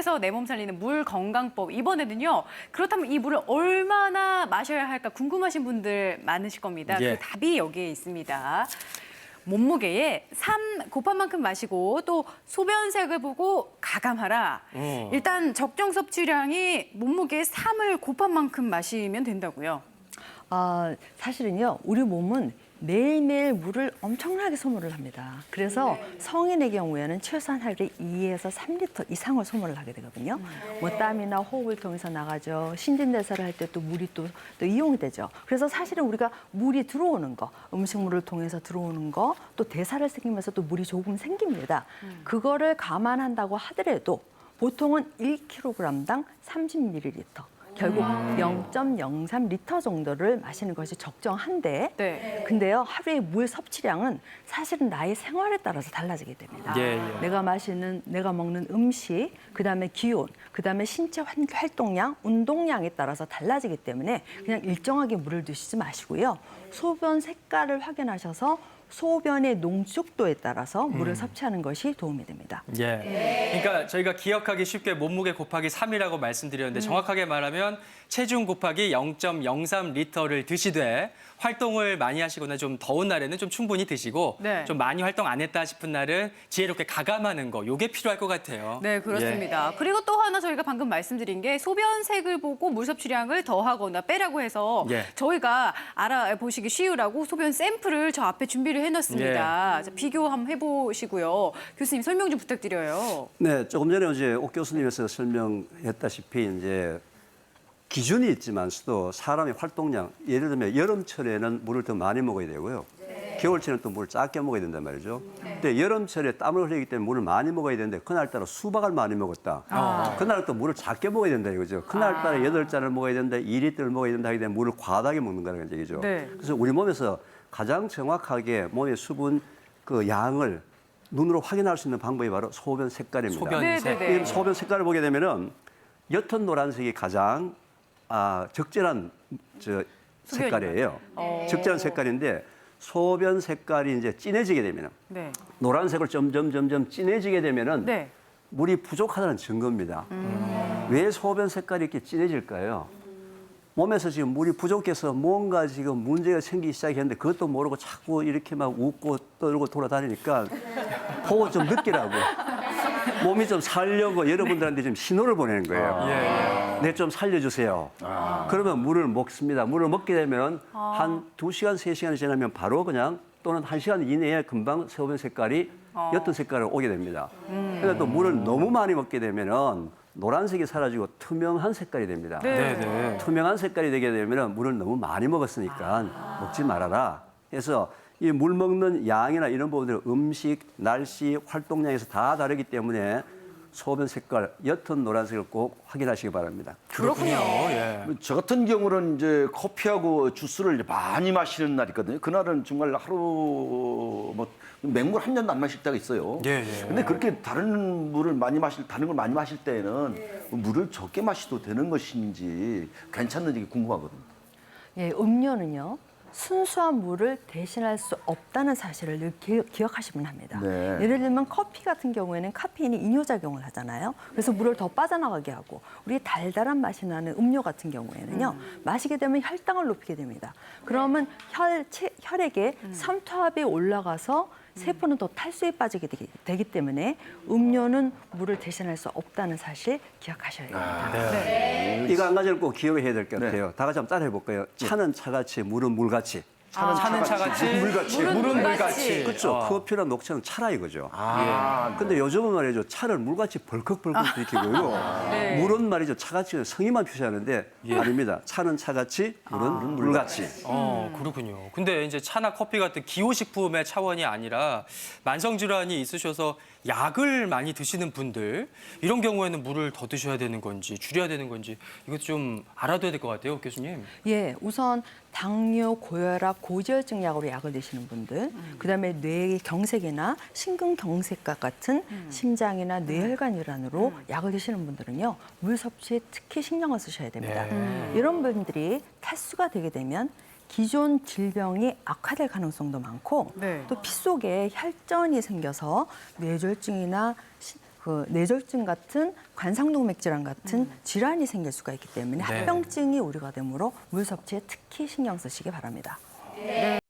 계속해서 내 몸 살리는 물 건강법. 이번에는요. 그렇다면 이 물을 얼마나 마셔야 할까 궁금하신 분들 많으실 겁니다. 예. 그 답이 여기에 있습니다. 몸무게에 3 곱한 만큼 마시고 또 소변색을 보고 가감하라. 일단 적정 섭취량이 몸무게에 3을 곱한 만큼 마시면 된다고요. 사실은요, 우리 몸은 매일매일 물을 엄청나게 소모를 합니다. 그래서 성인의 경우에는 최소한 하루에 2에서 3리터 이상을 소모를 하게 되거든요. 뭐 땀이나 호흡을 통해서 나가죠. 신진대사를 할 때 또 물이 또 이용이 되죠. 그래서 사실은 우리가 물이 들어오는 거, 음식물을 통해서 들어오는 거, 또 대사를 생기면서 또 물이 조금 생깁니다. 그거를 감안한다고 하더라도 보통은 1kg당 30ml. 결국 0.03리터 정도를 마시는 것이 적정한데, 네. 근데요, 하루의 물 섭취량은 사실은 나의 생활에 따라서 달라지게 됩니다. 내가 먹는 음식, 그다음에 기온, 그다음에 신체 활동량, 운동량에 따라서 달라지기 때문에 그냥 일정하게 물을 드시지 마시고요. 소변 색깔을 확인하셔서 소변의 농축도에 따라서 물을 섭취하는 것이 도움이 됩니다. 예. 그러니까 저희가 기억하기 쉽게 몸무게 곱하기 3이라고 말씀드렸는데 정확하게 말하면 체중 곱하기 0.03리터를 드시되 활동을 많이 하시거나 좀 더운 날에는 좀 충분히 드시고 네. 좀 많이 활동 안 했다 싶은 날은 지혜롭게 가감하는 거, 요게 필요할 것 같아요. 네, 그렇습니다. 그리고 또 하나 저희가 방금 말씀드린 게 소변색을 보고 물 섭취량을 더하거나 빼라고 해서 예. 저희가 알아보시기 쉬우라고 소변 샘플을 저 앞에 준비를 해놨습니다. 자, 비교 한번 해보시고요. 교수님 설명 좀 부탁드려요. 네, 조금 전에 이제 옥 교수님께서 설명했다시피 이제 기준이 있지만서도 사람의 활동량, 예를 들면 여름철에는 물을 더 많이 먹어야 되고요. 겨울철에는 또 물을 작게 먹어야 된단 말이죠. 근데 여름철에 땀을 흘리기 때문에 물을 많이 먹어야 되는데 그날따라 수박을 많이 먹었다. 그날은 또 물을 작게 먹어야 된다 이거죠. 그날따라 8잔을 먹어야 된다, 2리터를 먹어야 된다 하게 되면 물을 과다하게 먹는 거라는 얘기죠. 네. 그래서 우리 몸에서 가장 정확하게 몸의 수분 그 양을 눈으로 확인할 수 있는 방법이 바로 소변 색깔입니다. 소변색. 네네네. 이 소변 색깔을 보게 되면은 옅은 노란색이 가장 적절한 색깔이에요. 적절한 색깔인데 소변 색깔이 이제 진해지게 되면은 네. 노란색으로 점점 진해지게 되면은 네. 물이 부족하다는 증거입니다. 왜 소변 색깔이 이렇게 진해질까요? 몸에서 지금 물이 부족해서 뭔가 지금 문제가 생기기 시작했는데 그것도 모르고 자꾸 이렇게 막 웃고 떨고 돌아다니니까 보고 좀 느끼라고. 몸이 좀 살려고 여러분들한테 좀 신호를 보내는 거예요. 네, 좀 살려주세요. 그러면 물을 먹습니다. 물을 먹게 되면 한 2시간, 3시간이 지나면 바로 그냥 또는 1시간 이내에 금방 소변 색깔이 옅은 색깔로 오게 됩니다. 그런데 또 물을 너무 많이 먹게 되면은 노란색이 사라지고 투명한 색깔이 됩니다. 네. 투명한 색깔이 되게 되면 물을 너무 많이 먹었으니까 먹지 말아라. 그래서 이 물 먹는 양이나 이런 부분들은 음식, 날씨, 활동량에서 다 다르기 때문에 소변 색깔, 옅은 노란색을 꼭 확인하시기 바랍니다. 그렇군요. 예. 저 같은 경우는 이제 커피하고 주스를 이제 많이 마시는 날이 있거든요. 그날은 정말 하루 뭐 맹물 한 잔도 안 마실 때가 있어요. 예. 근데 그렇게 다른 걸 많이 마실 때에는 물을 적게 마셔도 되는 것인지 괜찮는지 궁금하거든요. 예, 음료는요, 순수한 물을 대신할 수 없다는 사실을 늘 기억하시면 합니다. 네. 예를 들면 커피 같은 경우에는 카페인이 이뇨작용을 하잖아요. 그래서 물을 더 빠져나가게 하고, 우리 달달한 맛이 나는 음료 같은 경우에는요, 마시게 되면 혈당을 높이게 됩니다. 그러면 혈액에 삼투압이 올라가서 세포는 더 탈수에 빠지게 되기 때문에 음료는 물을 대신할 수 없다는 사실 기억하셔야 됩니다. 이거 한 가지를 꼭 기억해야 될 것 같아요. 다 같이 한번 따라해 볼까요? 차는 차같이, 물은 물같이. 차는 차같이, 물은 물같이. 그렇죠. 커피나 녹차는 차라 이거죠. 근데 요즘은 말이죠. 차를 물같이 벌컥벌컥 들이키고요. 물은 말이죠. 차같이 성의만 표시하는데 아닙니다. 차는 차같이, 물은 물같이. 그렇군요. 근데 이제 차나 커피 같은 기호식품의 차원이 아니라 만성질환이 있으셔서 약을 많이 드시는 분들 이런 경우에는 물을 더 드셔야 되는 건지 줄여야 되는 건지 이것도 좀 알아둬야 될 것 같아요, 교수님. 예, 우선 당뇨, 고혈압, 고지혈증 약으로 약을 드시는 분들, 그다음에 뇌의 경색이나 심근경색과 같은 심장이나 뇌혈관 질환으로 약을 드시는 분들은요, 물 섭취에 특히 신경을 쓰셔야 됩니다. 이런 분들이 탈수가 되게 되면 기존 질병이 악화될 가능성도 많고 네. 또 피 속에 혈전이 생겨서 뇌졸중이나 그 뇌졸중 같은 관상동맥 질환 같은 질환이 생길 수가 있기 때문에 네. 합병증이 우려가 되므로 물 섭취에 특히 신경 쓰시기 바랍니다.